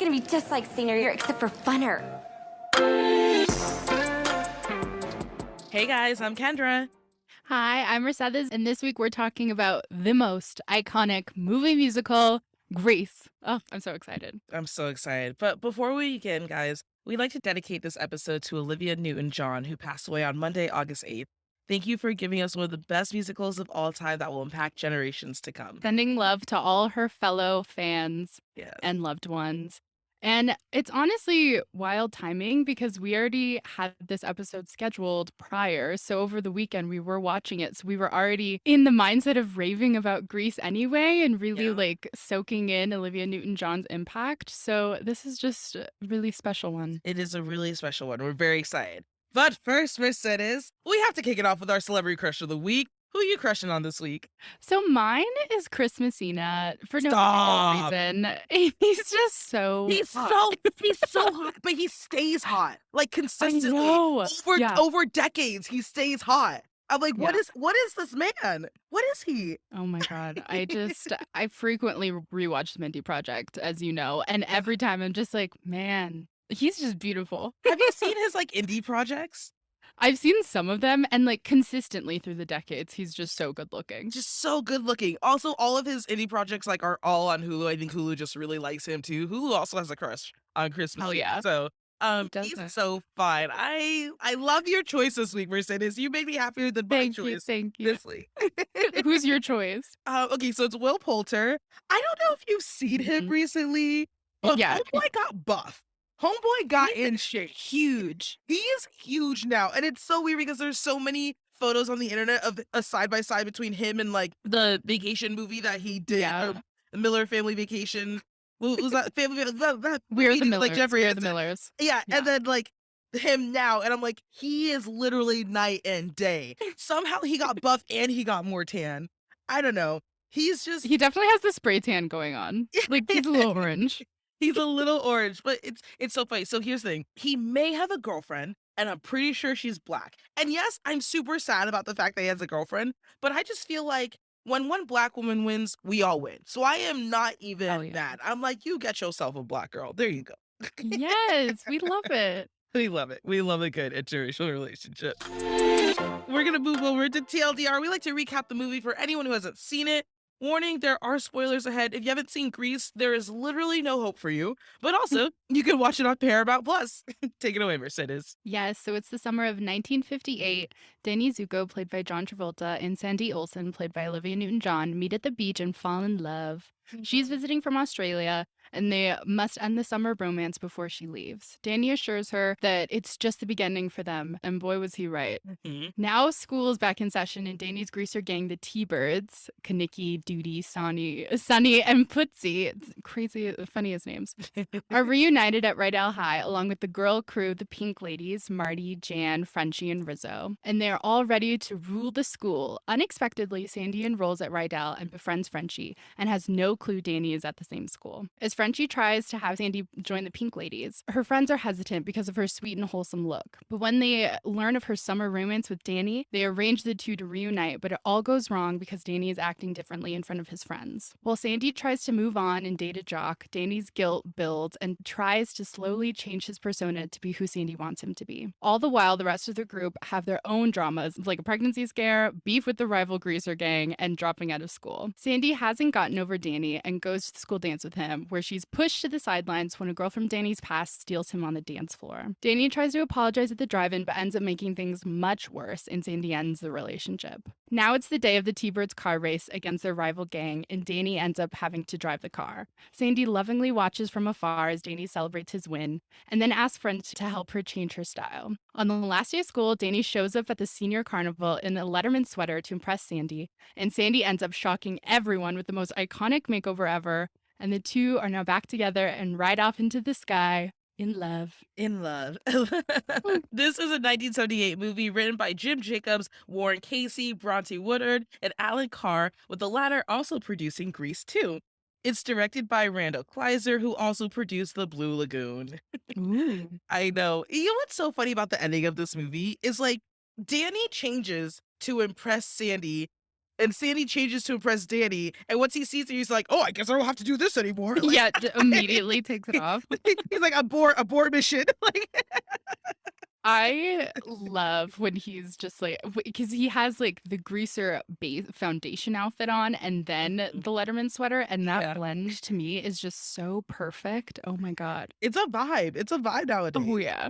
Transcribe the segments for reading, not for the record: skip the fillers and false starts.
gonna be just like senior year, except for funner. Hey guys, I'm Kendra. Hi, I'm Mercedes, and this week we're talking about the most iconic movie musical, Grease. Oh, I'm so excited. I'm so excited. But before we begin, guys, we'd like to dedicate this episode to Olivia Newton-John, who passed away on Monday, August 8th. Thank you for giving us one of the best musicals of all time that will impact generations to come. Sending love to all her fellow fans Yes. and loved ones. And it's honestly wild timing because we already had this episode scheduled prior. So over the weekend, we were watching it. So we were already in the mindset of raving about Grease anyway and really like soaking in Olivia Newton-John's impact. So this is just a really special one. It is a really special one. We're very excited. But first, Mercedes, we have to kick it off with our celebrity crush of the week. Who are you crushing on this week? So mine is Chris Messina for no Stop. reason. He's just so He's hot. so hot, but he stays hot. Like consistently. know. Yeah. Over decades, he stays hot. I'm like, what Yeah. is this man? What is he? Oh my God. I frequently rewatch the Mindy Project, as you know, and every time I'm just like, man, he's just beautiful. Have you seen his like indie projects? I've seen some of them and like consistently through the decades, he's just so good looking. Just so good looking. Also, all of his indie projects like are all on Hulu. I think Hulu just really likes him too. Hulu also has a crush on Chris Messina. Oh, yeah. So Does he's it? so fine. I love your choice this week, Mercedes. You made me happier than my choice Thank you. this week. Who's your choice? Okay, so it's Will Poulter. I don't know if you've seen him recently, but Yeah. Homeboy got buff. Homeboy got in shape. Huge. He is huge now, and it's so weird because there's so many photos on the internet of a side by side between him and like the vacation movie that he did, Yeah. the Miller Family Vacation. What was that family? That We're movie the that, Millers. like Jeffrey We're the Aniston. Millers. Yeah, Yeah. and then like him now, and I'm like, he is literally night and day. Somehow he got buff and he got more tan. I don't know. He's just He definitely has the spray tan going on. Like he's a little orange. He's a little orange, but it's so funny. So here's the thing. He may have a girlfriend, and I'm pretty sure she's black. And yes, I'm super sad about the fact that he has a girlfriend, but I just feel like when one black woman wins, we all win. So I am not even mad. I'm like, you get yourself a black girl. There you go. Yes, we love it. We love it. We love a good interracial relationship. We're going to move over to TLDR. We like to recap the movie for anyone who hasn't seen it. Warning, there are spoilers ahead. If you haven't seen Grease, there is literally no hope for you. But also, you can watch it on Paramount Plus. Take it away, Mercedes. Yes, so it's the summer of 1958. Danny Zuko, played by John Travolta, and Sandy Olsen, played by Olivia Newton-John, meet at the beach and fall in love. She's visiting from Australia, and they must end the summer romance before she leaves. Danny assures her that it's just the beginning for them, and boy was he right. Now school is back in session, and Danny's greaser gang, the T-Birds, Kaniki, Duty, Sunny, and Putzi, it's crazy, funniest names, are reunited at Rydell High, along with the girl crew, the Pink Ladies, Marty, Jan, Frenchie, and Rizzo. And they're all ready to rule the school. Unexpectedly, Sandy enrolls at Rydell and befriends Frenchie, and has no clue Danny is at the same school. As Frenchie tries to have Sandy join the Pink Ladies, her friends are hesitant because of her sweet and wholesome look. But when they learn of her summer romance with Danny, they arrange the two to reunite, but it all goes wrong because Danny is acting differently in front of his friends. While Sandy tries to move on and date a jock, Danny's guilt builds and tries to slowly change his persona to be who Sandy wants him to be. All the while, the rest of the group have their own dramas, like a pregnancy scare, beef with the rival greaser gang, and dropping out of school. Sandy hasn't gotten over Danny and goes to the school dance with him, where she's pushed to the sidelines when a girl from Danny's past steals him on the dance floor. Danny tries to apologize at the drive-in, but ends up making things much worse, and Sandy ends the relationship. Now it's the day of the T-Birds car race against their rival gang, and Danny ends up having to drive the car. Sandy lovingly watches from afar as Danny celebrates his win, and then asks friends to help her change her style. On the last day of school, Danny shows up at the senior carnival in a Letterman sweater to impress Sandy, and Sandy ends up shocking everyone with the most iconic makeover ever, and the two are now back together and ride off into the sky in love. In love. This is a 1978 movie written by Jim Jacobs, Warren Casey, Bronte Woodard, and Alan Carr, with the latter also producing Grease 2. It's directed by Randall Kleiser, who also produced The Blue Lagoon. Ooh. I know. You know what's so funny about the ending of this movie is like Danny changes to impress Sandy and Sandy changes to impress Danny. And once he sees her, he's like, "Oh, I guess I don't have to do this anymore." Like, Yeah, immediately takes it off. he's like, "Abort mission." Like, I love when he's just like, because he has like the greaser base foundation outfit on and then the Letterman sweater. And that Yeah. blend to me is just so perfect. Oh my God. it's a vibe. It's a vibe nowadays. Oh yeah.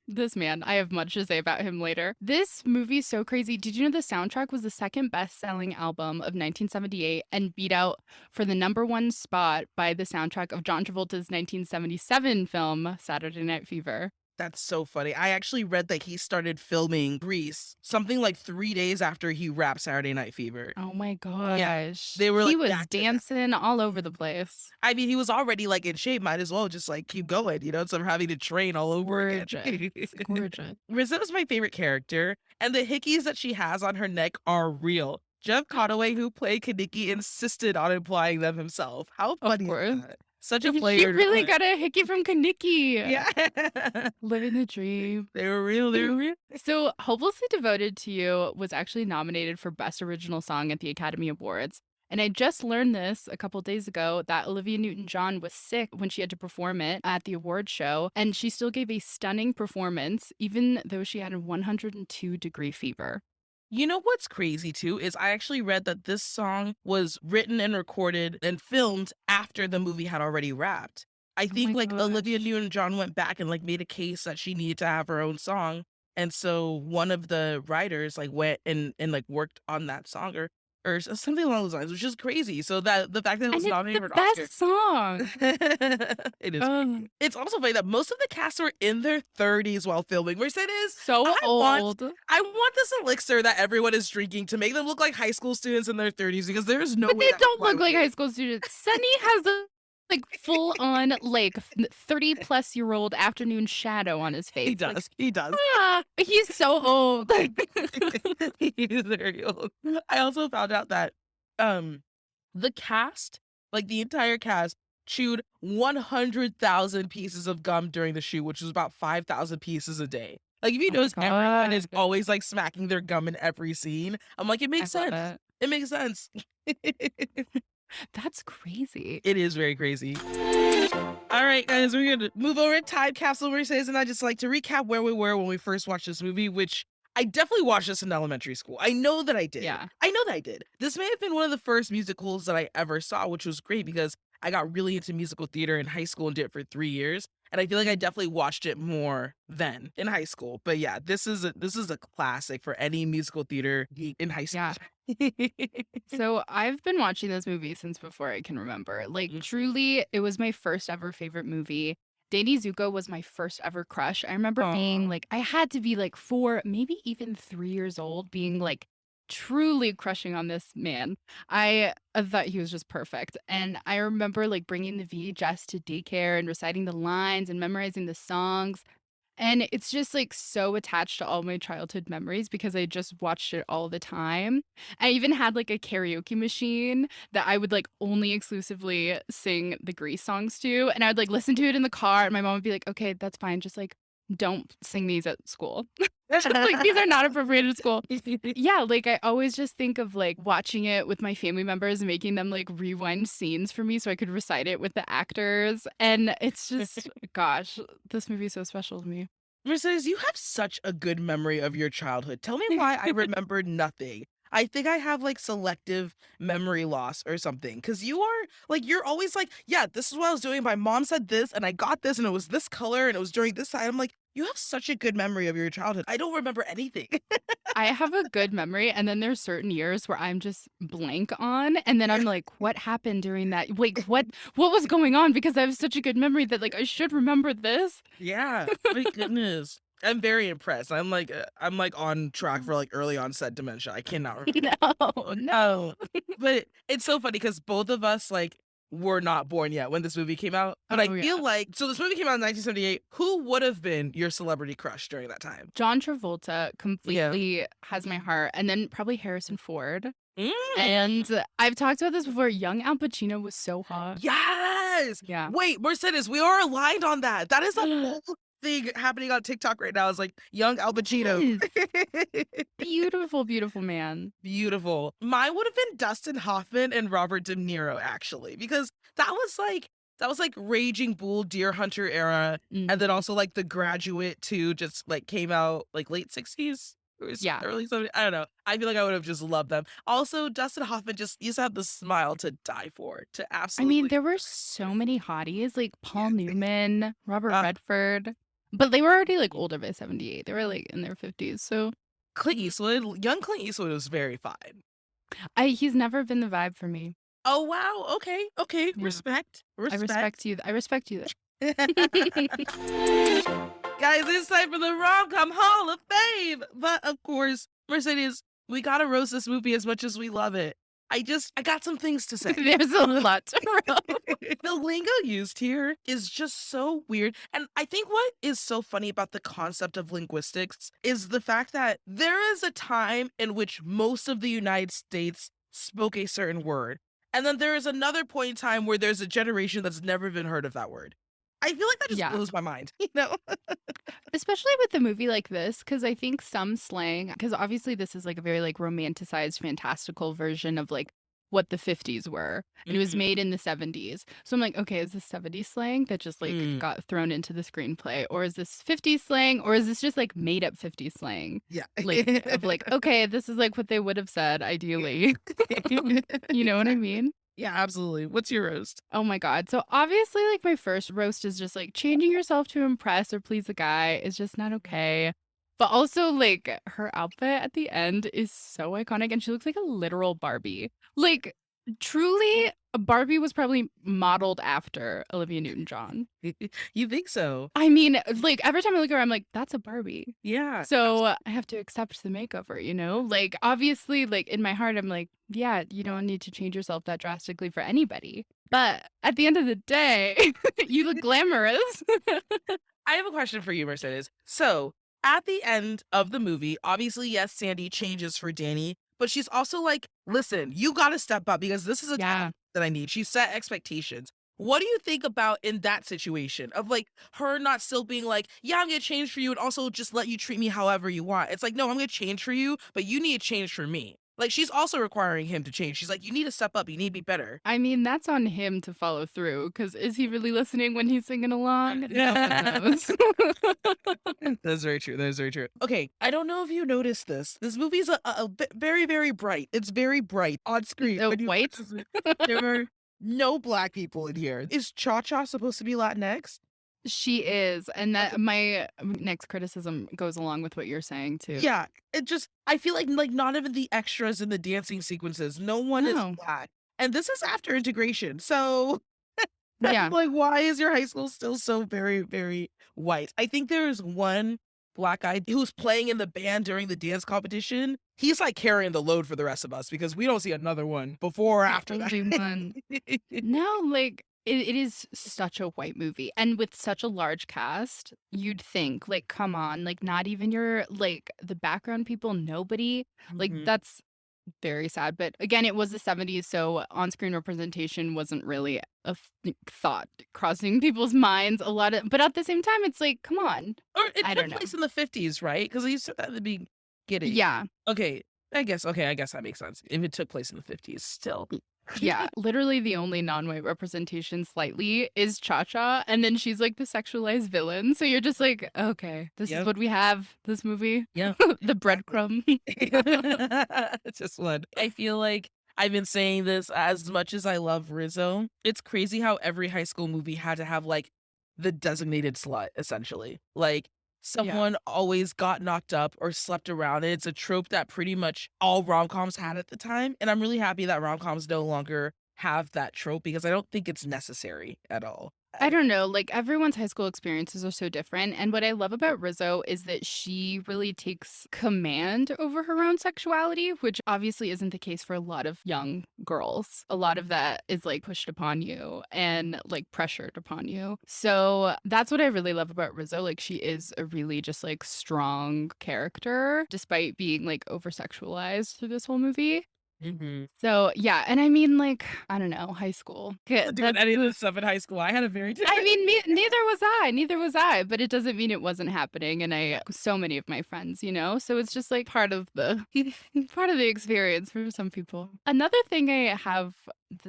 This man. I have much to say about him later. This movie is so crazy. Did you know the soundtrack was the second best-selling album of 1978 and beat out for the #1 spot by the soundtrack of John Travolta's 1977 film Saturday Night Fever? That's so funny. I actually read that he started filming Grease something like 3 days after he wrapped Saturday Night Fever. Oh my gosh. They were, He like, was back to back. dancing all over the place. I mean, he was already like in shape. Might as well just like keep going, instead of having to train all over again. Gorgeous. Gorgeous. Rosetta's my favorite character, and the hickeys that she has on her neck are real. Jeff Conaway, who played Kaniki, insisted on implying them himself. How funny course. is that? Such a She player. really got a hickey from Kaniki. Yeah. Living the dream. They were real. They were real. So, Hopelessly Devoted to You was actually nominated for Best Original Song at the Academy Awards. And I just learned this a couple days ago that Olivia Newton-John was sick when she had to perform it at the award show. And she still gave a stunning performance, even though she had a 102-degree fever. You know what's crazy too is I actually read that this song was written and recorded and filmed after the movie had already wrapped. I think my like Olivia gosh. Newton-John went back and like made a case that she needed to have her own song. And so one of the writers like went and like worked on that song or something along those lines, which is crazy. So that the fact that it And was it's nominated the for an Oscar. best song. It is. Ugh, It's also funny that most of the cast were in their 30s while filming. Mercedes, so I want old. I want this elixir that everyone is drinking to make them look like high school students in their 30s because there's no But way they that don't would fly look with like me. high school students. Sunny has a like full on like 30-plus-year-old afternoon shadow on his face. He Like, does. He does. he's so old. He is very old. I also found out that the cast, like the entire cast, chewed 100,000 pieces of gum during the shoot, which was about 5,000 pieces a day. Like if you Oh my notice, everyone is God. always like smacking their gum in every scene. I'm like, it I makes love sense. it. It makes sense. That's crazy. It is very crazy. All right, guys, we're gonna move over to Time Capsule Mercedes, and I just like to recap where we were when we first watched this movie, which I definitely watched this in elementary school. I know that I did. Yeah. I know that I did. This may have been one of the first musicals that I ever saw, which was great because I got really into musical theater in high school and did it for 3 years. And I feel like I definitely watched it more then in high school. But yeah, this is a classic for any musical theater geek in high school. Yeah. So I've been watching this movie since before I can remember. Like, truly, it was my first ever favorite movie. Danny Zuko was my first ever crush. I remember being like, I had to be like 4, maybe even 3 years old, being like truly crushing on this man. I thought he was just perfect. And I remember like bringing the VHS to daycare and reciting the lines and memorizing the songs. And it's just like so attached to all my childhood memories because I just watched it all the time. I even had like a karaoke machine that I would like only exclusively sing the Grease songs to. And I would like listen to it in the car, and my mom would be like, okay, that's fine. Just like don't sing these at school. Like these are not appropriate at school. Yeah, like I always just think of like watching it with my family members and making them like rewind scenes for me so I could recite it with the actors. And it's just, gosh, this movie is so special to me. Mercedes, you have such a good memory of your childhood. Tell me why I remember nothing. I think I have like selective memory loss or something. Cause you are like, you're always like, yeah, this is what I was doing. My mom said this and I got this and it was this color and it was during this time. I'm like, you have such a good memory of your childhood. I don't remember anything. I have a good memory, and then there's certain years where I'm just blank on, and then I'm like, what happened during that? Like, what was going on? Because I have such a good memory that like I should remember this. Yeah. My goodness. I'm very impressed. I'm like on track for like early onset dementia. I cannot remember. No. But it's so funny because both of us like were not born yet when this movie came out. But I Oh, feel yeah. like so this movie came out in 1978. Who would have been your celebrity crush during that time? John Travolta completely has my heart, and then probably Harrison Ford. Mm. And I've talked about this before. Young Al Pacino was so hot. Yes. Yeah. Wait, Mercedes, we are aligned on that. That is a bold, thing happening on TikTok right now is like young Al Pacino. Yes. Beautiful, beautiful man. Beautiful. Mine would have been Dustin Hoffman and Robert De Niro, actually, because that was like Raging Bull, Deer Hunter era, and then Mhm. also like The Graduate too, just like came out like late 60s or Yeah. early 70s. I don't know. I feel like I would have just loved them. Also, Dustin Hoffman just used to have the smile to die for, to I mean, absolutely. there were so many hotties, like Paul Newman, Robert Uh, Redford, but they were already like older by 78. They were like in their 50s. So Clint Eastwood, young Clint Eastwood was very fine. he's never been the vibe for me. Oh wow. Okay. Okay. Yeah. Respect. I Respect. respect you. I respect you Guys, there. it's time for the Rom-Com Hall of Fame. But of course, Mercedes, we gotta roast this movie as much as we love it. I got some things to say. There's a lot to roll. The lingo used here is just so weird. And I think what is so funny about the concept of linguistics is the fact that there is a time in which most of the United States spoke a certain word. And then there is another point in time where there's a generation that's never even heard of that word. I feel like that just Yeah. blows my mind, you know? Especially with a movie like this, because I think some slang, because obviously this is like a very like romanticized, fantastical version of like what the 50s were. And it was Mhm. made in the 70s. So I'm like, okay, is this 70s slang that just like Mm. got thrown into the screenplay? Or is this 50s slang? Or is this just like made up 50s slang? Yeah. Like, of like, okay, this is like what they would have said ideally. You know what I mean? Yeah, absolutely. What's your roast? Oh my God. So obviously, like my first roast is just like changing yourself to impress or please a guy is just not okay. But also, like her outfit at the end is so iconic and she looks like a literal Barbie. Like, truly, a Barbie was probably modeled after Olivia Newton-John. You think so? I mean, like every time I look at her, I'm like, that's a Barbie. Yeah. So I have to accept the makeover, you know? Like, obviously, like in my heart, I'm like, yeah, you don't need to change yourself that drastically for anybody. But at the end of the day, you look glamorous. I have a question for you, Mercedes. So, at the end of the movie, obviously, yes, Sandy changes for Danny, but she's also like, listen, you got to step up because this is a Yeah. job that I need. She set expectations. What do you think about in that situation of like her not still being like, yeah, I'm going to change for you and also just let you treat me however you want? It's like, no, I'm going to change for you, but you need to change for me. Like, she's also requiring him to change. She's like, you need to step up. You need to be better. I mean, that's on him to follow through because is he really listening when he's singing along? No one knows. That's very true. That is very true. Okay, I don't know if you noticed this. This movie is very, very bright. It's very bright on screen. Oh, When you white? purchase it. There are no black people in here. Is Cha Cha supposed to be Latinx? She is. And that my next criticism goes along with what you're saying too. Yeah, it just I feel like not even the extras in the dancing sequences. No one is No. black, and this is after integration. So Yeah. like, why is your high school still so very, very white? I think there's one black guy who's playing in the band during the dance competition. He's like carrying the load for the rest of us because we don't see another one before or after that. Only one. No, like it is such a white movie. And with such a large cast, you'd think, like, come on, like not even your like the background people, nobody. Like Mhm. that's very sad. But again, it was the 70s, so on-screen representation wasn't really a thought crossing people's minds a lot of but at the same time, it's like, come on. Or it I took don't know. place in the 50s, right? Because you said that at the beginning. Yeah. Okay, I guess that makes sense. If it took place in the 50s, still. Yeah, literally the only non-white representation slightly is Cha-Cha, and then she's like the sexualized villain. So you're just like, okay, this is Yep. what we have, this movie. Yeah. The breadcrumb. It's just one. I feel like I've been saying this as much as I love Rizzo. It's crazy how every high school movie had to have like the designated slut, essentially. Like someone always got knocked up or slept around. And it's a trope that pretty much all rom-coms had at the time. And I'm really happy that rom-coms no longer have that trope because I don't think it's necessary at all. I don't know, like everyone's high school experiences are so different. And what I love about Rizzo is that she really takes command over her own sexuality, which obviously isn't the case for a lot of young girls. A lot of that is like pushed upon you and like pressured upon you. So that's what I really love about Rizzo. Like she is a really just like strong character, despite being like over sexualized through this whole movie. Mhm. So, yeah, and I mean, like, I don't know, high school. Wasn't doing any of this stuff in high school. I had a very I different. mean, neither was I, but it doesn't mean it wasn't happening, and so many of my friends, you know? So it's just, like, part of the part of the experience for some people. Another thing I have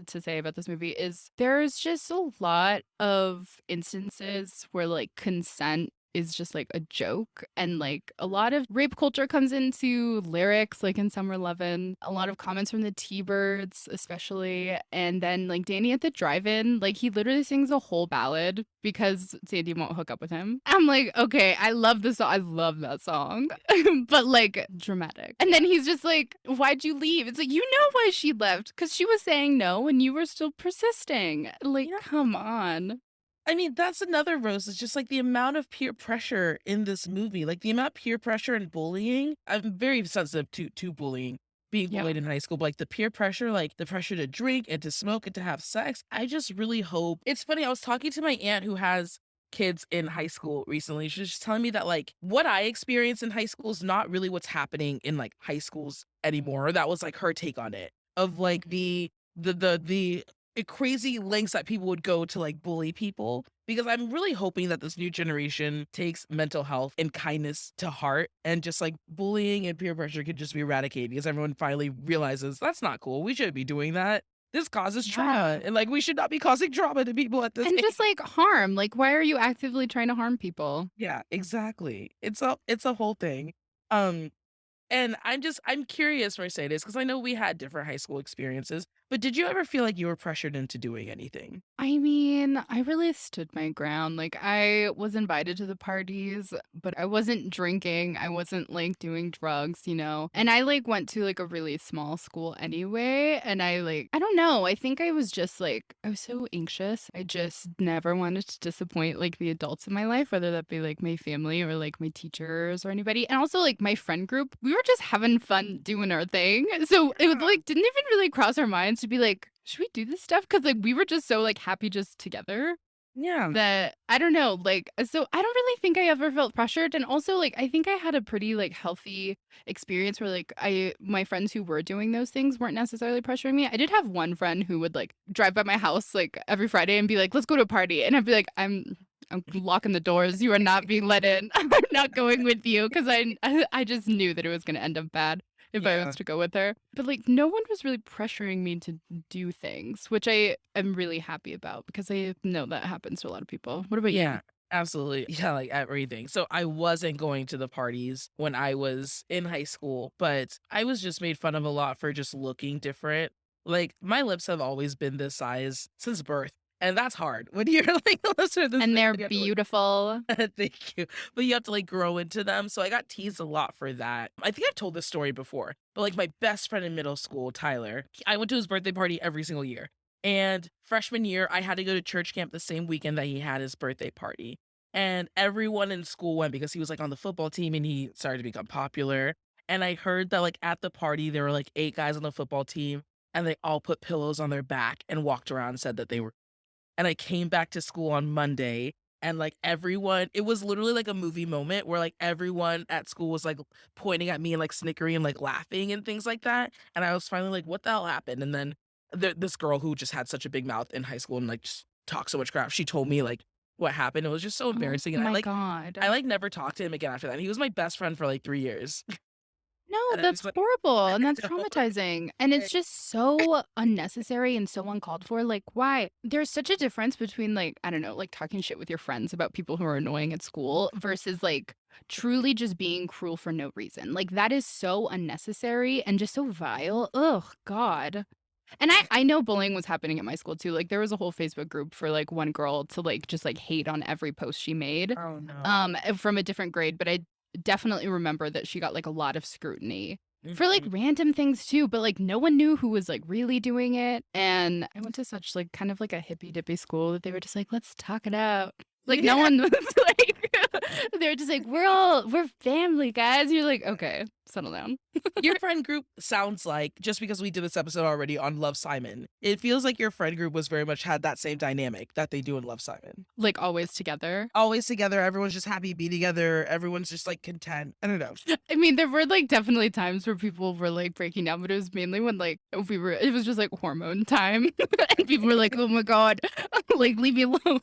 to say about this movie is there's just a lot of instances where, like, consent is just, like, a joke, and, like, a lot of rape culture comes into lyrics, like, in Summer Lovin', a lot of comments from the T-Birds, especially, and then, like, Danny at the drive-in, like, he literally sings a whole ballad because Sandy won't hook up with him. I'm like, "Okay, I love the song. I love that song." But, like, dramatic. And then he's just like, "Why'd you leave?" It's like, "You know why she left, because she was saying no and you were still persisting." Like, Yeah. come on. I mean, that's another rose. It's just like the amount of peer pressure in this movie, like the amount of peer pressure and bullying. I'm very sensitive to bullying, being Yeah. bullied in high school, but like the peer pressure, like the pressure to drink and to smoke and to have sex. I just really hope. It's funny. I was talking to my aunt who has kids in high school recently. She was just telling me that like what I experienced in high school is not really what's happening in like high schools anymore. That was like her take on it of like the crazy lengths that people would go to like bully people because I'm really hoping that this new generation takes mental health and kindness to heart and just like bullying and peer pressure could just be eradicated because everyone finally realizes that's not cool. We shouldn't be doing that. This causes Yeah. trauma and like we should not be causing trauma to people at this And age. just, like, harm. Like, why are you actively trying to harm people? Yeah, exactly. It's a whole thing. Um and I'm curious, Mercedes, because I know we had different high school experiences, but did you ever feel like you were pressured into doing anything? I mean, I really stood my ground. Like, I was invited to the parties, but I wasn't drinking. I wasn't, like, doing drugs, you know? And I, like, went to, like, a really small school anyway, and I don't know, I think I was just, like I was so anxious. I just never wanted to disappoint, like, the adults in my life, whether that be, like, my family or, like, my teachers or anybody. And also, like, my friend group, we were just having fun doing our thing. So, it was, like, didn't even really cross our minds to be like, "Should we do this stuff?" Because like, we were just so, like, happy just together Yeah. that I don't know, like, so I don't really think I ever felt pressured, and also, like, I think I had a pretty, like, healthy experience where, like, my friends who were doing those things weren't necessarily pressuring me. I did have one friend who would, like, drive by my house, like, every Friday and be like, "Let's go to a party," and I'd be like, I'm locking the doors. You are not being let in. I'm not going with you," 'cause I just knew that it was gonna end up bad if I Yeah. was to go with her. But, like, no one was really pressuring me to do things, which I am really happy about because I know that happens to a lot of people. What about you? Yeah, absolutely. Yeah, like everything. So I wasn't going to the parties when I was in high school, but I was just made fun of a lot for just looking different. Like my lips have always been this size since birth. And that's hard. When you're like a listener to this And thing, they're you have to, like, beautiful. thank you. But you have to like grow into them. So I got teased a lot for that. I think I've told this story before, but like my best friend in middle school, Tyler, I went to his birthday party every single year. And freshman year, I had to go to church camp the same weekend that he had his birthday party. And everyone in school went because he was like on the football team and he started to become popular. And I heard that like at the party, there were like 8 guys on the football team and they all put pillows on their back and walked around and said that they were and I came back to school on Monday and like everyone it was literally like a movie moment where like everyone at school was like pointing at me and like snickering and like laughing and things like that. And I was finally like, what the hell happened? And then this girl who just had such a big mouth in high school and like just talked so much crap, she told me like what happened. It was just so Oh embarrassing. And my god. I like never talked to him again after that. He was my best friend for like 3 years. No, And I that's was like, horrible, and that's I know. traumatizing, and it's just so unnecessary and so uncalled for, like, why? There's such a difference between, like, I don't know, like, talking shit with your friends about people who are annoying at school versus, like, truly just being cruel for no reason. Like, that is so unnecessary and just so vile. Ugh, God. And I know bullying was happening at my school too, like, there was a whole Facebook group for, like, one girl to, like, just, like, hate on every post she made, Oh no. from a different grade, but I definitely remember that she got, like, a lot of scrutiny for, like, Mhm. random things too, but, like, no one knew who was, like, really doing it, and I went to such, like, kind of like a hippy dippy school that they were just like, "Let's talk it out." Like, no Yeah. one was like They were just like, we're family, guys. You're like, okay, settle down. Your friend group sounds like, just because we did this episode already on Love, Simon, it feels like your friend group was very much had that same dynamic that they do in Love, Simon. Like always together. Always together. Everyone's just happy to be together. Everyone's just like content. I don't know. I mean, there were like definitely times where people were like breaking down, but it was mainly when like it was just like hormone time. And people were like, oh my God, like leave me alone.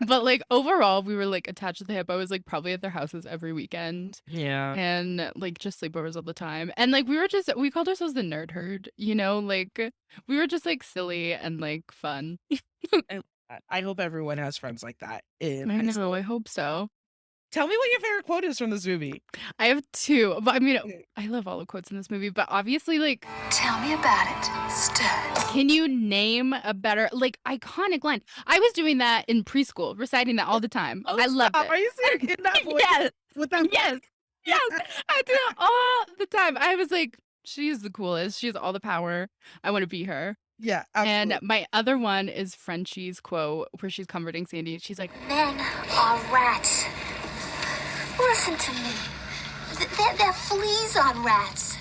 But like overall, we were like attached to the hip. I was like probably at their houses every weekend. Yeah. And like just sleepovers all the time. And like we called ourselves the nerd herd, you know, like we were just like silly and like fun. I hope everyone has friends like that. I know, I hope so. Tell me what your favorite quote is from this movie. I have two, but I mean, I love all the quotes in this movie, but obviously, like, tell me about it, stud. Can you name a better, like, iconic line? I was doing that in preschool, reciting that all the time. I loved it. Are you serious? In that voice? Yes. With that Yes. Yes. I do it all the time. I was like, she's the coolest. She has all the power. I want to be her. Yeah, absolutely. And my other one is Frenchie's quote where she's comforting Sandy. She's like, men are rats. Listen to me. They're fleas on rats.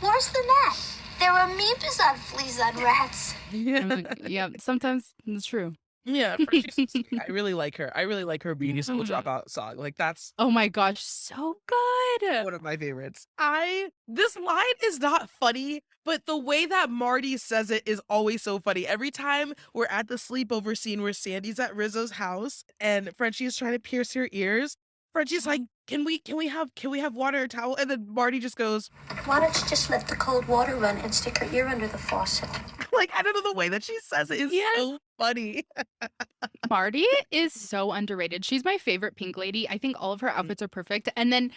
Worse than that. There are amoebas on fleas on rats. Yeah, sometimes it's true. Yeah, I really like her. I really like her beauty school dropout song. Like that's oh my gosh, so good. One of my favorites. This line is not funny, but the way that Marty says it is always so funny. Every time we're at the sleepover scene where Sandy's at Rizzo's house and Frenchie is trying to pierce her ears, Frenchie's like, can we have water or towel? And then Marty just goes, why don't you just let the cold water run and stick her ear under the faucet? Like, I don't know, the way that she says it is so funny. Marty is so underrated. She's my favorite pink lady. I think all of her outfits are perfect. And then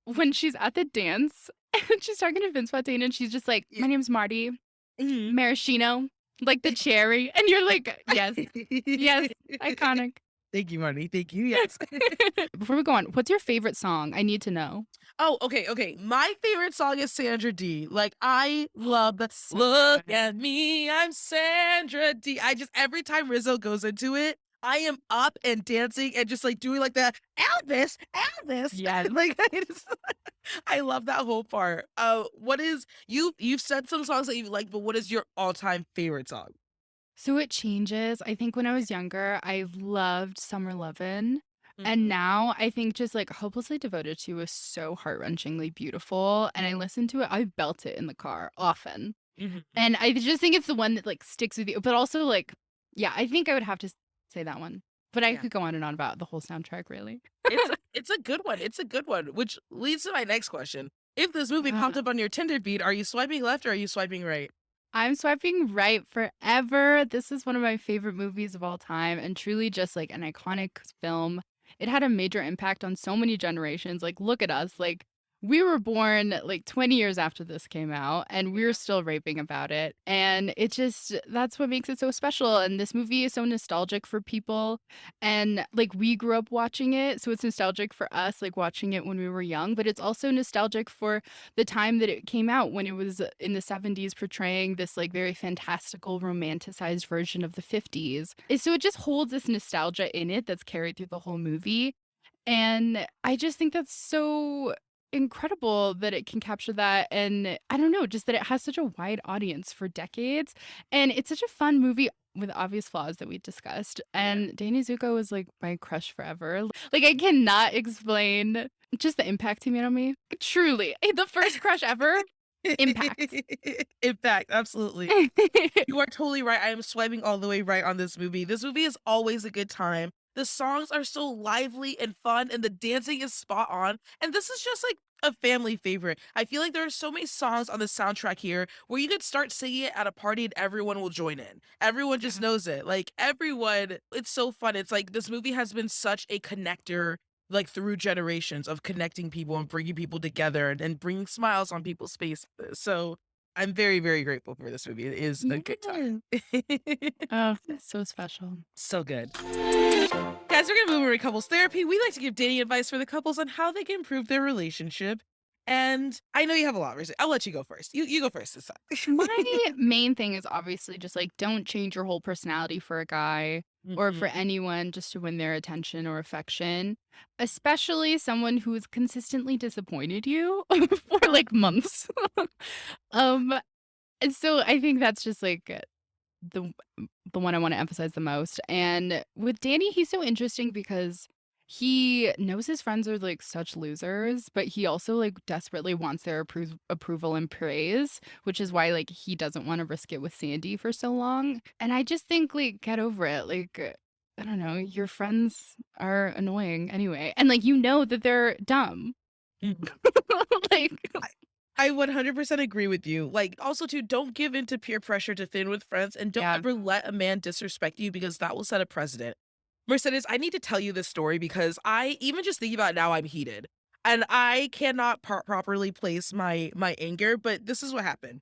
when she's at the dance and she's talking to Vince Fontaine and she's just like, my name's Marty, maraschino, like the cherry. And you're like, yes, yes, iconic. Thank you, Marty. Thank you. Yes. Before we go on, what's your favorite song? I need to know. Oh, okay. My favorite song is Sandra Dee. Like, I love the look at me, I'm Sandra Dee. Every time Rizzo goes into it, I am up and dancing and just like doing like the Elvis. Yes. Like, I love that whole part. You've said some songs that you like, but what is your all-time favorite song? So it changes. I think when I was younger, I loved Summer Lovin'. And now I think just like Hopelessly Devoted to is so heart-wrenchingly beautiful. And I listen to it, I belt it in the car often. And I just think it's the one that like sticks with you. But also like, yeah, I think I would have to say that one. But I could go on and on about the whole soundtrack, really. It's a good one. It's a good one, which leads to my next question. If this movie popped up on your Tinder feed, are you swiping left or are you swiping right? I'm swiping right forever. This is one of my favorite movies of all time and truly just like an iconic film. It had a major impact on so many generations. Like, look at us. Like, we were born like 20 years after this came out and we're still raving about it. And it just, that's what makes it so special. And this movie is so nostalgic for people. And like, we grew up watching it. So it's nostalgic for us, like watching it when we were young, but it's also nostalgic for the time that it came out when it was in the 70s portraying this like very fantastical romanticized version of the 50s. So it just holds this nostalgia in it that's carried through the whole movie. And I just think that's so incredible that it can capture that. And I don't know, just that it has such a wide audience for decades. And it's such a fun movie with obvious flaws that we discussed. And Danny Zuko is like my crush forever. Like, I cannot explain just the impact he made on me. Truly, the first crush ever. Impact. Impact, absolutely. You are totally right. I am swiping all the way right on this movie. This movie is always a good time. The songs are so lively and fun, and the dancing is spot on. And this is just like a family favorite. I feel like there are so many songs on the soundtrack here where you could start singing it at a party and everyone will join in. Everyone just knows it. Like, everyone, it's so fun. It's like this movie has been such a connector, like through generations of connecting people and bringing people together and bringing smiles on people's faces. So I'm very, very grateful for this movie. It is a good time. Oh, that's so special. So good. Guys, we're going to move over to couples therapy. We like to give dating advice for the couples on how they can improve their relationship. And I know you have a lot, Rosie. I'll let you go first. You go first this time. My main thing is obviously just like don't change your whole personality for a guy or for Mhm. anyone just to win their attention or affection, especially someone who's consistently disappointed you for like months. um and so I think that's just like the the one I want to emphasize the most. And with Danny, he's so interesting because he knows his friends are like such losers, but he also like desperately wants their approval and praise, which is why like he doesn't want to risk it with Sandy for so long. And I just think like get over it. Like I don't know, your friends are annoying anyway. And like you know that they're dumb. Like I 100% agree with you. Like, also, too, don't give in to peer pressure to fit in with friends and don't yeah. ever let a man disrespect you because that will set a precedent. Mercedes, I need to tell you this story because I, even just thinking about it now, I'm heated. And I cannot properly place my anger, but this is what happened.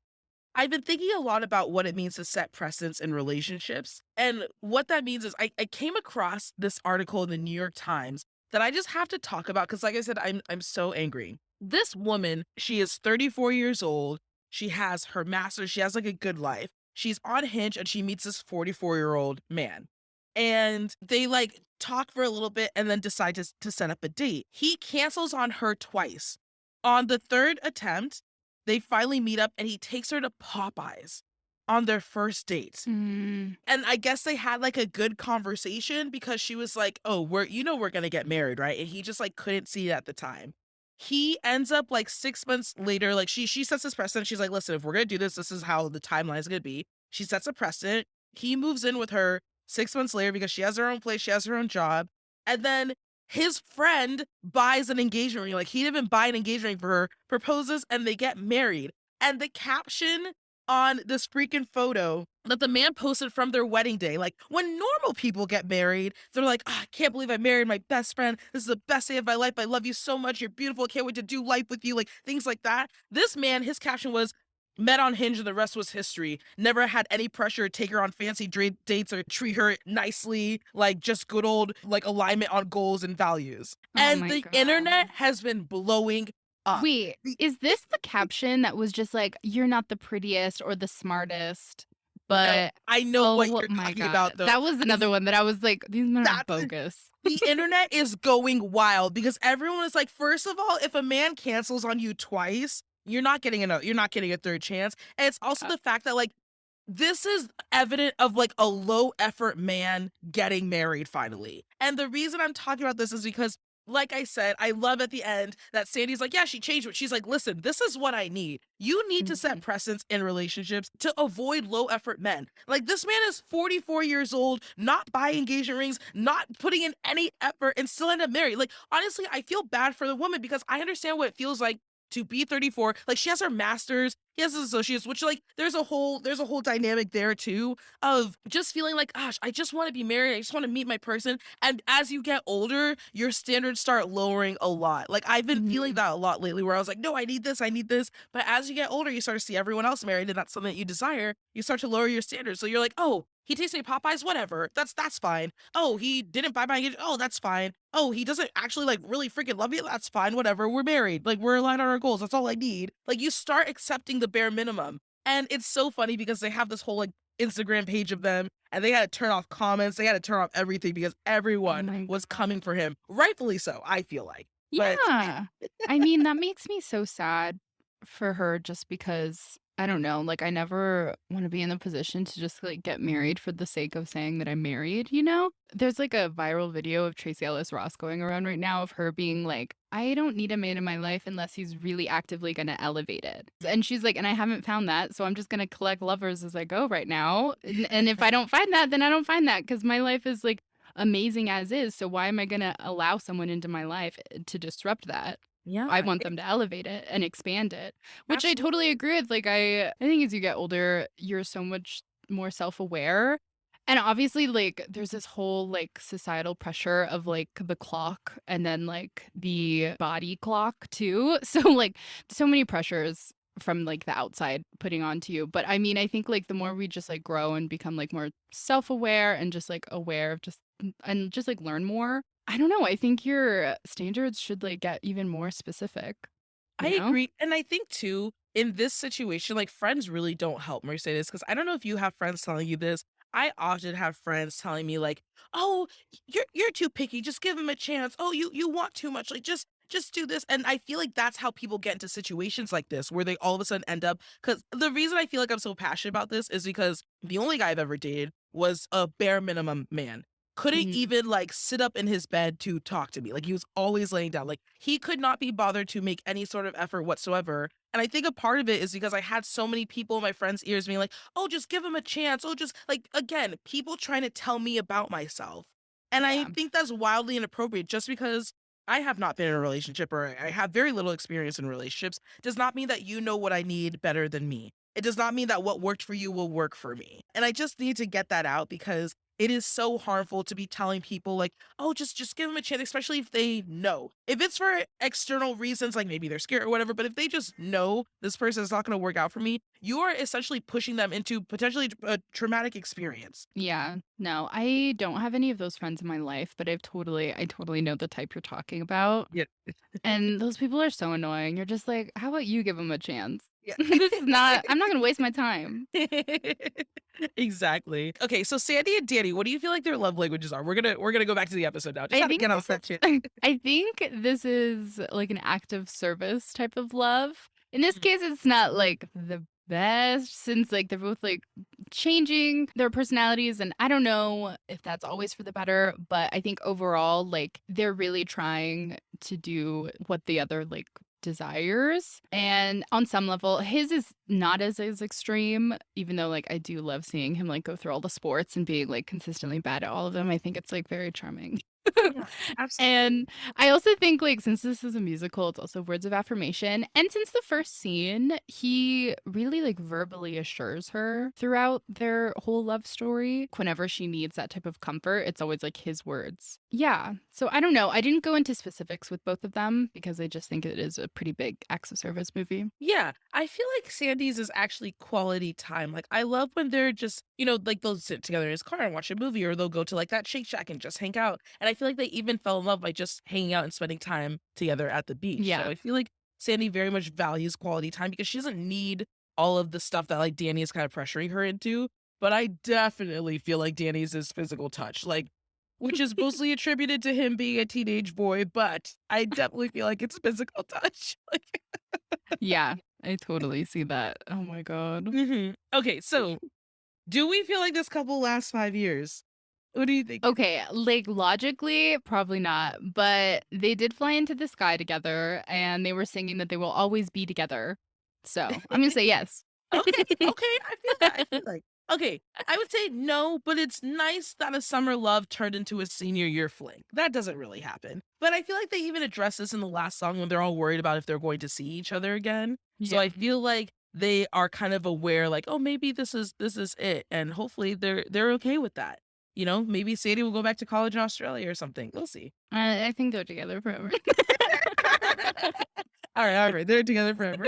I've been thinking a lot about what it means to set precedents in relationships. And what that means is I came across this article in the New York Times that I just have to talk about because, like I said, I'm so angry. This woman, she is 34 years old. She has her master's. She has like a good life. She's on Hinge and she meets this 44-year-old man. And they like talk for a little bit and then decide to set up a date. He cancels on her twice. On the third attempt, they finally meet up and he takes her to Popeyes on their first date. Mm, And I guess they had like a good conversation because she was like, "Oh, we're going to get married, right?" And he just like couldn't see it at the time. He ends up like 6 months later, like she sets this precedent. She's like, "Listen, if we're going to do this, this is how the timeline is going to be." She sets a precedent. He moves in with her 6 months later because she has her own place, she has her own job. And then his friend buys an engagement ring. Like he didn't even buy an engagement ring for her, proposes, and they get married. And the caption on this freaking photo that the man posted from their wedding day. Like when normal people get married, they're like, "Oh, I can't believe I married my best friend. This is the best day of my life. I love you so much. You're beautiful. I can't wait to do life with you." Like things like that. This man, his caption was, "Met on Hinge and the rest was history. Never had any pressure to take her on fancy dates or treat her nicely. Like just good old like alignment on goals and values." oh And my the god. internet has been blowing up. Wait, is this the caption that was just like, "You're not the prettiest or the smartest," No, but I know what oh you're my talking god, about, though. that was I another one that I was like, "These men are that's bogus." the internet is going wild because everyone is like, first of all, if a man cancels on you twice, you're not getting a third chance. And it's also Uh, the fact that like this is evident of like a low effort man getting married finally. And the reason I'm talking about this is because, like I said, I love at the end that Sandy's like, "Yeah, she changed," but she's like, "Listen, this is what I need. You need to set mhm. precedents in relationships to avoid low effort men." Like this man is 44 years old, not buying engagement rings, not putting in any effort, and still end up married. Like honestly, I feel bad for the woman because I understand what it feels like to be 34. Like she has her master's, he has his associates, which like there's a whole dynamic there too of just feeling like, gosh, I just want to be married. I just want to meet my person. And as you get older, your standards start lowering a lot. Like I've been feeling Mhm. that a lot lately where I was like, no, I need this, I need this. But as you get older, you start to see everyone else married and that's something that you desire. You start to lower your standards. So you're like, oh, he tastes me Popeyes, whatever. That's fine. Oh, he didn't buy my engagement. Oh, that's fine. Oh, he doesn't actually like really freaking love me. That's fine. Whatever. We're married. Like we're aligned on our goals. That's all I need. Like you start accepting the bare minimum. And it's so funny because they have this whole like Instagram page of them and they had to turn off comments. They had to turn off everything because Oh everyone my was god. coming for him. Rightfully so, I feel like. But Yeah. I mean, that makes me so sad for her just because I don't know, like I never want to be in the position to just like get married for the sake of saying that I'm married, you know? There's like a viral video of Tracy Ellis Ross going around right now of her being like, "I don't need a man in my life unless he's really actively going to elevate it." And she's like, "And I haven't found that, so I'm just going to collect lovers as I go right now. And if I don't find that, then I don't find that because my life is like amazing as is. So why am I going to allow someone into my life to disrupt that? I yeah, want them to elevate it and expand it," which I totally absolutely. agree with. Like I think as you get older, you're so much more self-aware. And obviously like there's this whole like societal pressure of like the clock and then like the body clock too. So like so many pressures from like the outside putting onto you. But I mean, I think like the more we just like grow and become like more self-aware and just like aware of just and just like learn more, I don't know. I think your standards should like get even more specific. I you know? agree. And I think too, in this situation, like friends really don't help Mercedes because I don't know if you have friends telling you this. I often have friends telling me like, "Oh, you're too picky. Just give him a chance. Oh, you want too much. Like just do this." And I feel like that's how people get into situations like this where they all of a sudden end up because the reason I feel like I'm so passionate about this is because the only guy I've ever dated was a bare minimum man. Couldn't Mhm. even like sit up in his bed to talk to me. Like he was always laying down. Like he could not be bothered to make any sort of effort whatsoever. And I think a part of it is because I had so many people in my friends' ears being like, "Oh, just give him a chance. Oh, just like again, people trying to tell me about myself." And I Yeah. think that's wildly inappropriate just because I have not been in a relationship or I have very little experience in relationships does not mean that you know what I need better than me. It does not mean that what worked for you will work for me. And I just need to get that out because it is so harmful to be telling people like, "Oh, just give them a chance," especially if they know. If it's for external reasons, like maybe they're scared or whatever, but if they just know this person is not going to work out for me, you are essentially pushing them into potentially a traumatic experience. Yeah. No, I don't have any of those friends in my life, but I totally know the type you're talking about. Yeah. And those people are so annoying. You're just like, how about you give them a chance? Yeah. I'm not going to waste my time. Exactly. Okay, so Sandy and Danny, what do you feel like their love languages are? We're gonna go back to the episode now. Just I how to think get off this that is shit. I think this is like an act of service type of love. In this Mm. case, it's not like the best since like they're both like changing their personalities and I don't know if that's always for the better, but I think overall like they're really trying to do what the other like desires. And on some level, his is not as extreme, even though like I do love seeing him like go through all the sports and being like consistently bad at all of them. I think it's like very charming. Yeah, absolutely. And I also think, like, since this is a musical, it's also words of affirmation. And since the first scene, he really, like, verbally assures her throughout their whole love story. Whenever she needs that type of comfort, it's always like his words. Yeah. So I don't know. I didn't go into specifics with both of them because I just think it is a pretty big acts of service movie. Yeah, I feel like Sandy's is actually quality time. Like, I love when they're just, like they'll sit together in his car and watch a movie, or they'll go to like that Shake Shack and just hang out. And I feel like they even fell in love by just hanging out and spending time together at the beach. So Yeah. I feel like Sandy very much values quality time because she doesn't need all of the stuff that like Danny is kind of pressuring her into. But I definitely feel like Danny's is physical touch. Like, which is mostly attributed to him being a teenage boy, but I definitely feel like it's physical touch. Like, Yeah. I totally see that. Oh my God. Okay, so do we feel like this couple lasts 5 years? What do you think? Okay, like logically, probably not, but they did fly into the sky together and they were singing that they will always be together. So I'm gonna say yes. Okay, okay, I feel that. I feel like okay, I would say no, but it's nice that a summer love turned into a senior year fling. That doesn't really happen. But I feel like they even address this in the last song when they're all worried about if they're going to see each other again. So Yeah. I feel like they are kind of aware, like, oh, maybe this is it, and hopefully they're okay with that. Maybe Sadie will go back to college in Australia or something. We'll see. I think they're together forever. All right, they're together forever.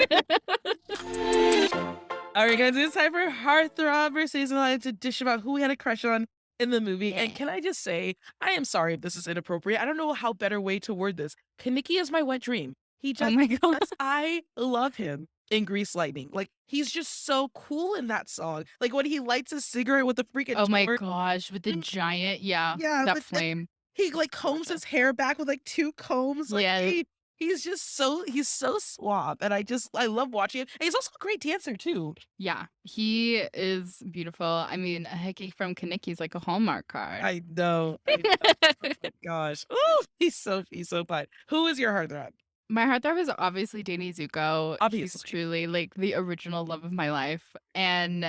All right, guys, it's time for Heartthrob Mercedes and I to dish about who we had a crush on in the movie. And Yeah. can I just say, I am sorry if this is inappropriate. I don't know how better way to word this. Kaniki is my wet dream. He Oh just, my God. I love him in Grease Lightning. Like, he's just so cool in that song. Like, when he lights a cigarette with a freaking Oh my torch. gosh, with the giant, yeah, Yeah, that but flame. he like combs his hair back with like two combs. Like Yeah. he's just he's so suave. And I love watching him. And he's also a great dancer too. Yeah, he is beautiful. I mean, Hecky from Kaniki's like a Hallmark card. I know. I know. Oh my gosh. Oh, he's so fun. Who is your heartthrob? My heartthrob is obviously Danny Zuko. He's Obviously. truly like the original love of my life. And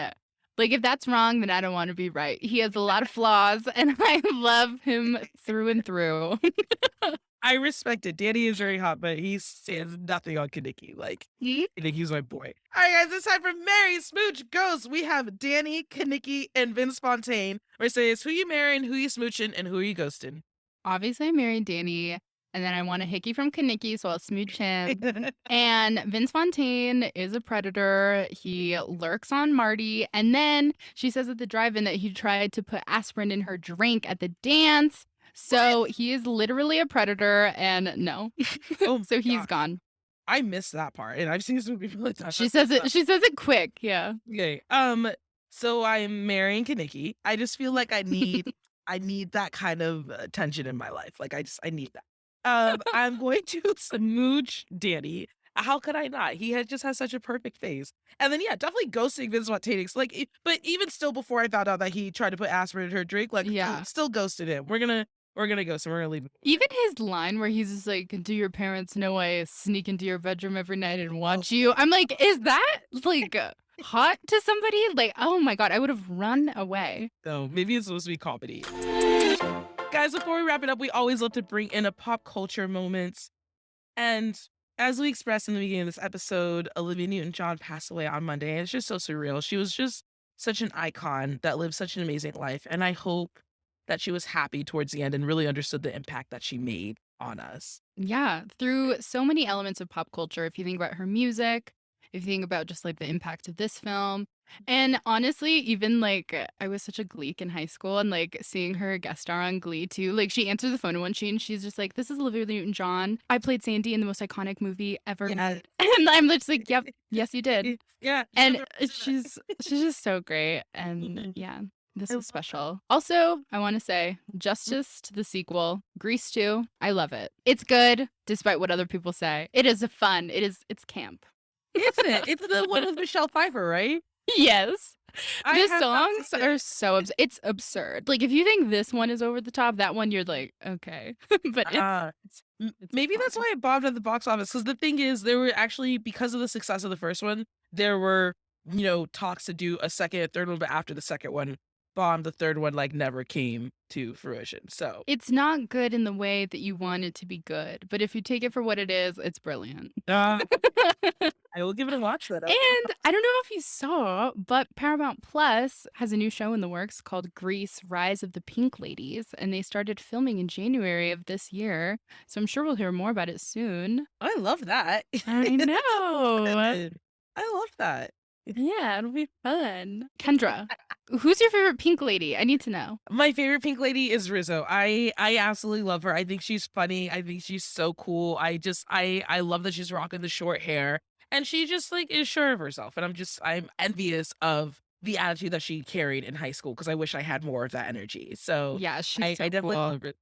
like if that's wrong, then I don't want to be right. He has a lot of flaws and I love him through and through. I respect it. Danny is very hot, but he stands nothing on Kaneki. Like, Kaniki's my boy. All right, guys, it's time for Marry, Smooch, Ghost. We have Danny, Kaneki, and Vince Fontaine. Mercedes, who you marrying, who you smooching, and who are you ghosting? Obviously, I married Danny. And then I want a hickey from Kaneki, so I'll smooch him. And Vince Fontaine is a predator. He lurks on Marty. And then she says at the drive-in that he tried to put aspirin in her drink at the dance. So he is literally a predator and no. Oh, So he's gosh. gone. I missed that part, and I've seen this movie really times. She says it. She says it quick. Yeah. Okay. So I'm marrying Kaneki. I just feel like I need that kind of tension in my life. Like I need that. I'm going to smooch Danny. How could I not? Just has such a perfect face. And then yeah, definitely ghosting Vince Spontaneous. But even still, before I found out that he tried to put aspirin in her drink, Yeah. still ghosted him. We're gonna ghost him. We're gonna leave him. Even his line where he's just like, "Do your parents know I sneak into your bedroom every night and watch you?" I'm like, is that like hot to somebody? Like, oh my God, I would have run away. So maybe it's supposed to be comedy. Guys, before we wrap it up, we always love to bring in a pop culture moment. And as we expressed in the beginning of this episode, Olivia Newton-John passed away on Monday. And it's just so surreal. She was just such an icon that lived such an amazing life. And I hope that she was happy towards the end and really understood the impact that she made on us. Yeah, through so many elements of pop culture. If you think about her music, if you think about just like the impact of this film. And honestly, even like I was such a Gleek in high school, and like seeing her guest star on Glee too. Like she answers the phone in one scene and she's just like, "This is Olivia Newton-John. I played Sandy in the most iconic movie ever made." And I'm just like, "Yep, yes you did." Yeah. And she's just so great. And yeah, this was special. Also, I want to say justice to the sequel, Grease 2. I love it. It's good, despite what other people say. It is fun. It's camp. Isn't it? It's the one with Michelle Pfeiffer, right? Yes. I The have not songs seen it. are so it's absurd. Like if you think this one is over the top, that one you're like, okay. But it's Maybe that's fun. why it bombed at the box office. Because the thing is, there were actually, because of the success of the first one, there were, talks to do a second and third one, but after the second one bombed, the third one never came to fruition. So It's not good in the way that you want it to be good, but if you take it for what it is, it's brilliant. I will give it a watch then. And I don't know if you saw, but Paramount Plus has a new show in the works called Grease: Rise of the Pink Ladies, and they started filming in January of this year. So I'm sure we'll hear more about it soon. I love that. I know. I love that. Yeah, it'll be fun. Kendra, who's your favorite pink lady? I need to know. My favorite pink lady is Rizzo. I absolutely love her. I think she's funny. I think she's so cool. I love that she's rocking the short hair, and she just is sure of herself. And I'm envious of the attitude that she carried in high school, because I wish I had more of that energy. So Yeah, she's so I definitely cool. love it.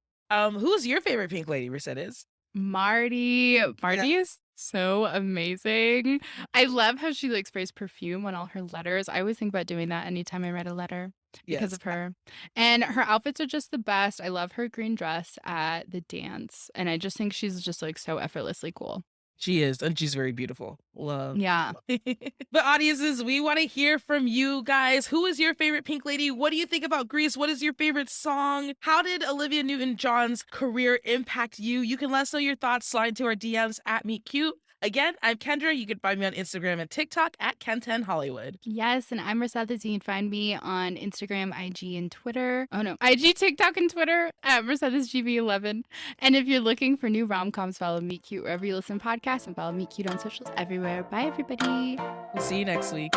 Who's your favorite pink lady, Mercedes? Marty is so amazing. I love how she sprays perfume on all her letters. I always think about doing that anytime I write a letter because Yes. of her. And her outfits are just the best. I love her green dress at the dance. And I just think she's just so effortlessly cool. She is, and she's very beautiful. Love. Yeah. But audiences, we want to hear from you guys. Who is your favorite pink lady? What do you think about Grease? What is your favorite song? How did Olivia Newton-John's career impact you? You can let us know your thoughts. Slide into our DMs at Meet Cute. Again, I'm Kendra. You can find me on Instagram and TikTok at Ken10Hollywood. Yes, and I'm Mercedes. You can find me on Instagram, IG, and Twitter. Oh no, IG, TikTok, and Twitter at MercedesGB11. And if you're looking for new rom-coms, follow Meet Cute wherever you listen to podcasts, and follow Meet Cute on socials everywhere. Bye, everybody. We'll see you next week.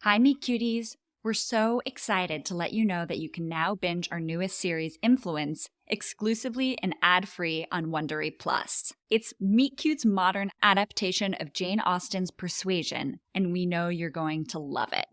Hi, Meet Cuties. We're so excited to let you know that you can now binge our newest series, Influence, exclusively and ad-free on Wondery Plus. It's Meet Cute's modern adaptation of Jane Austen's Persuasion, and we know you're going to love it.